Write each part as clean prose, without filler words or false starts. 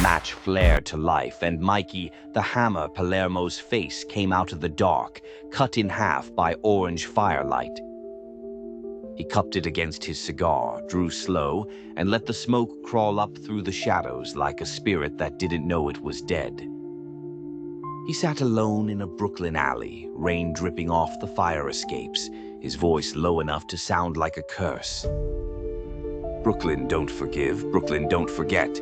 match flared to life, and Mikey, the hammer Palermo's face, came out of the dark, cut in half by orange firelight. He cupped it against his cigar, drew slow, and let the smoke crawl up through the shadows like a spirit that didn't know it was dead. He sat alone in a Brooklyn alley, rain dripping off the fire escapes, his voice low enough to sound like a curse. Brooklyn don't forgive, Brooklyn don't forget.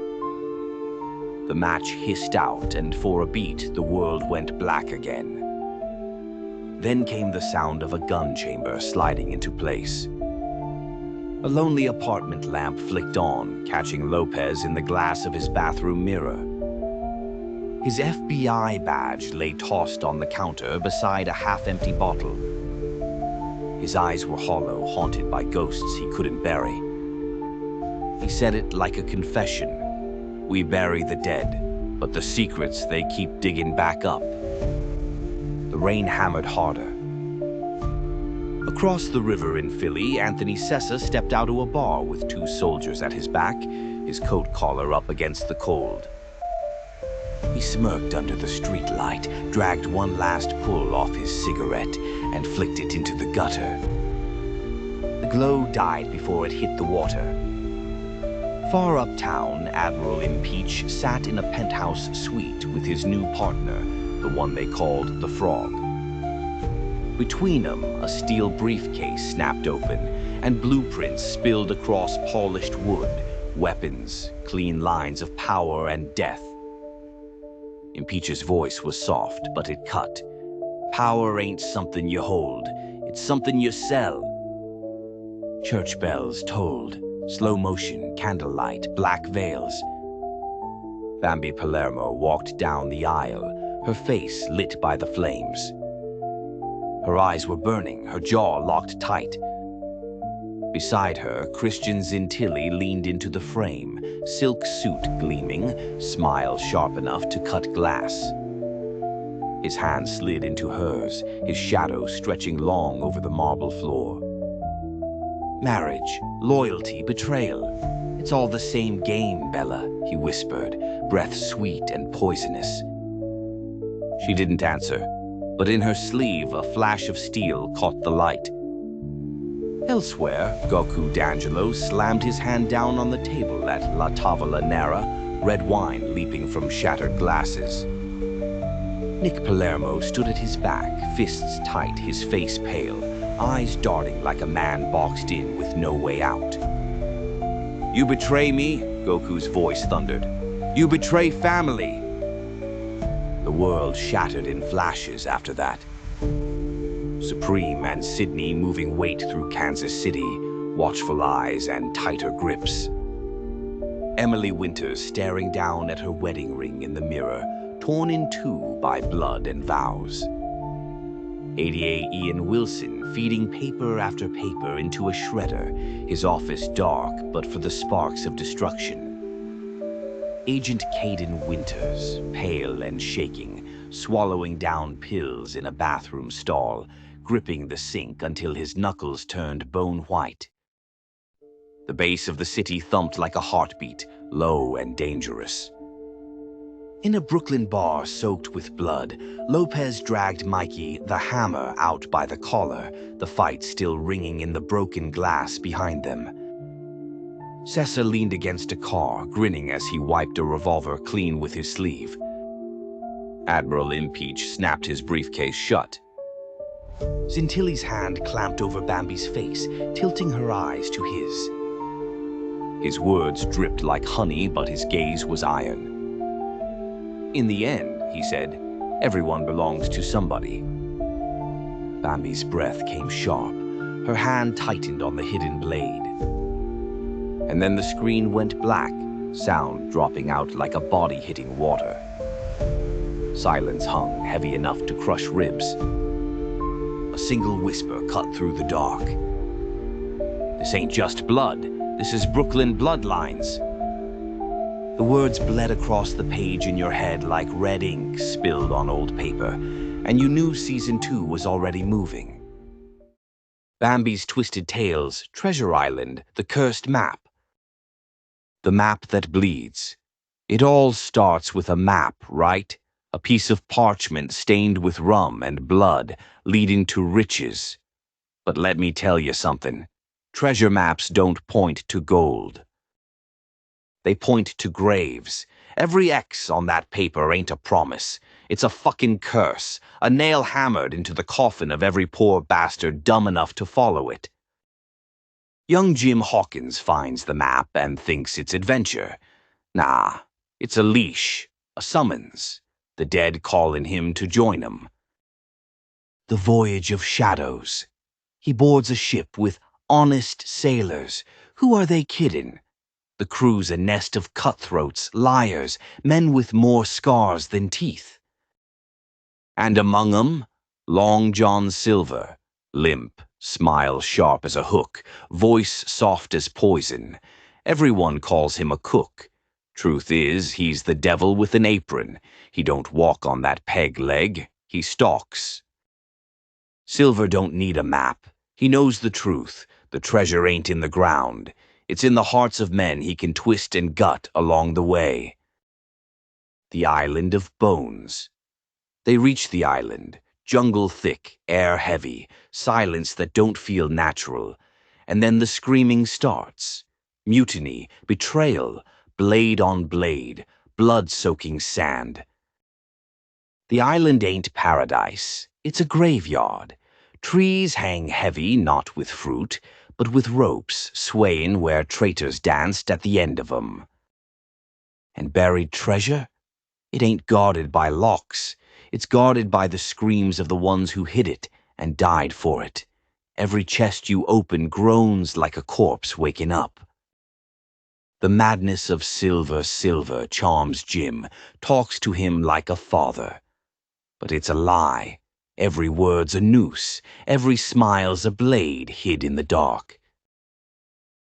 The match hissed out, and for a beat, the world went black again. Then came the sound of a gun chamber sliding into place. A lonely apartment lamp flicked on, catching Lopez in the glass of his bathroom mirror. His FBI badge lay tossed on the counter beside a half-empty bottle. His eyes were hollow, haunted by ghosts he couldn't bury. He said it like a confession. We bury the dead, but the secrets they keep digging back up. The rain hammered harder. Across the river in Philly, Anthony Sessa stepped out of a bar with 2 soldiers at his back, his coat collar up against the cold. He smirked under the streetlight, dragged one last pull off his cigarette, and flicked it into the gutter. The glow died before it hit the water. Far uptown, Admiral Impeach sat in a penthouse suite with his new partner, the one they called the Frog. Between them, a steel briefcase snapped open, and blueprints spilled across polished wood, weapons, clean lines of power and death. Impeach's voice was soft, but it cut. Power ain't something you hold, it's something you sell. Church bells tolled, slow motion, candlelight, black veils. Bambi Palermo walked down the aisle, her face lit by the flames. Her eyes were burning, her jaw locked tight. Beside her, Christian Zintilli leaned into the frame, silk suit gleaming, smile sharp enough to cut glass. His hand slid into hers, his shadow stretching long over the marble floor. Marriage, loyalty, betrayal. It's all the same game, Bella, he whispered, breath sweet and poisonous. She didn't answer, but in her sleeve a flash of steel caught the light. Elsewhere, Goku D'Angelo slammed his hand down on the table at La Tavola Nera, red wine leaping from shattered glasses. Nick Palermo stood at his back, fists tight, his face pale, eyes darting like a man boxed in with no way out. You betray me, Goku's voice thundered. You betray family. The world shattered in flashes after that. Supreme and Sydney moving weight through Kansas City, watchful eyes and tighter grips. Emily Winters staring down at her wedding ring in the mirror, torn in two by blood and vows. ADA Ian Wilson feeding paper after paper into a shredder, his office dark but for the sparks of destruction. Agent Caden Winters, pale and shaking, swallowing down pills in a bathroom stall, gripping the sink until his knuckles turned bone white. The bass of the city thumped like a heartbeat, low and dangerous. In a Brooklyn bar soaked with blood, Lopez dragged Mikey, the hammer, out by the collar, the fight still ringing in the broken glass behind them. Sessa leaned against a car, grinning as he wiped a revolver clean with his sleeve. Admiral Impeach snapped his briefcase shut. Zintilli's hand clamped over Bambi's face, tilting her eyes to his. His words dripped like honey, but his gaze was iron. In the end, he said, everyone belongs to somebody. Bambi's breath came sharp. Her hand tightened on the hidden blade. And then the screen went black, sound dropping out like a body hitting water. Silence hung, heavy enough to crush ribs. A single whisper cut through the dark. This ain't just blood. This is Brooklyn bloodlines. The words bled across the page in your head like red ink spilled on old paper, and you knew Season 2 was already moving. Bambi's Twisted Tales, Treasure Island, the Cursed Map. The map that bleeds. It all starts with a map, right? A piece of parchment stained with rum and blood, leading to riches. But let me tell you something. Treasure maps don't point to gold. They point to graves. Every X on that paper ain't a promise. It's a fucking curse, a nail hammered into the coffin of every poor bastard dumb enough to follow it. Young Jim Hawkins finds the map and thinks it's adventure. Nah, it's a leash, a summons, the dead calling him to join them. The voyage of shadows. He boards a ship with honest sailors. Who are they kidding? The crew's a nest of cutthroats, liars, men with more scars than teeth. And among 'em, Long John Silver, limp, smile sharp as a hook, voice soft as poison. Everyone calls him a cook. Truth is, he's the devil with an apron. He don't walk on that peg leg, he stalks. Silver don't need a map. He knows the truth. The treasure ain't in the ground. It's in the hearts of men he can twist and gut along the way. The Island of Bones. They reach the island, jungle thick, air heavy, silence that don't feel natural. And then the screaming starts. Mutiny, betrayal, blade on blade, blood-soaking sand. The island ain't paradise. It's a graveyard. Trees hang heavy, not with fruit, but with ropes swaying where traitors danced at the end of 'em. And buried treasure? It ain't guarded by locks. It's guarded by the screams of the ones who hid it and died for it. Every chest you open groans like a corpse waking up. The madness of Silver charms Jim, talks to him like a father. But it's a lie. Every word's a noose. Every smile's a blade hid in the dark.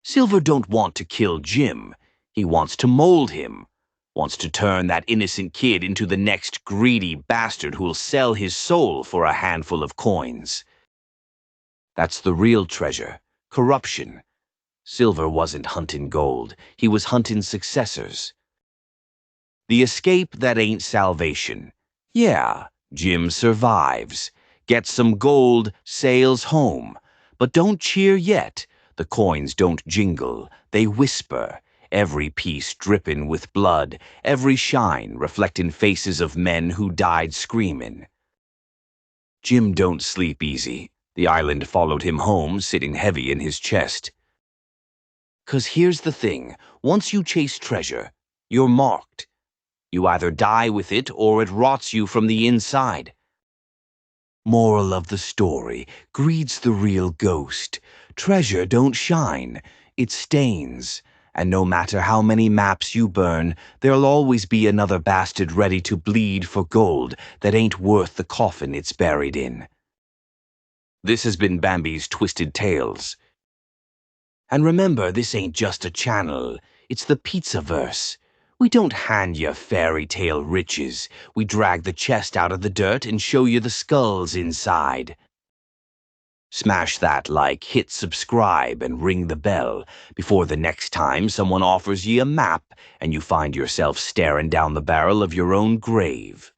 Silver don't want to kill Jim. He wants to mold him. Wants to turn that innocent kid into the next greedy bastard who'll sell his soul for a handful of coins. That's the real treasure. Corruption. Silver wasn't hunting gold. He was hunting successors. The escape that ain't salvation. Yeah, Jim survives. Gets some gold, sails home. But don't cheer yet. The coins don't jingle. They whisper. Every piece dripping with blood, every shine reflecting faces of men who died screaming. Jim don't sleep easy. The island followed him home, sitting heavy in his chest. 'Cause here's the thing, once you chase treasure, you're marked. You either die with it or it rots you from the inside. Moral of the story, greed's the real ghost. Treasure don't shine, it stains. And no matter how many maps you burn, there'll always be another bastard ready to bleed for gold that ain't worth the coffin it's buried in. This has been Bambi's Twisted Tales. And remember, this ain't just a channel, it's the Pizzaverse. We don't hand you fairy tale riches. We drag the chest out of the dirt and show you the skulls inside. Smash that like, hit subscribe, and ring the bell before the next time someone offers you a map and you find yourself staring down the barrel of your own grave.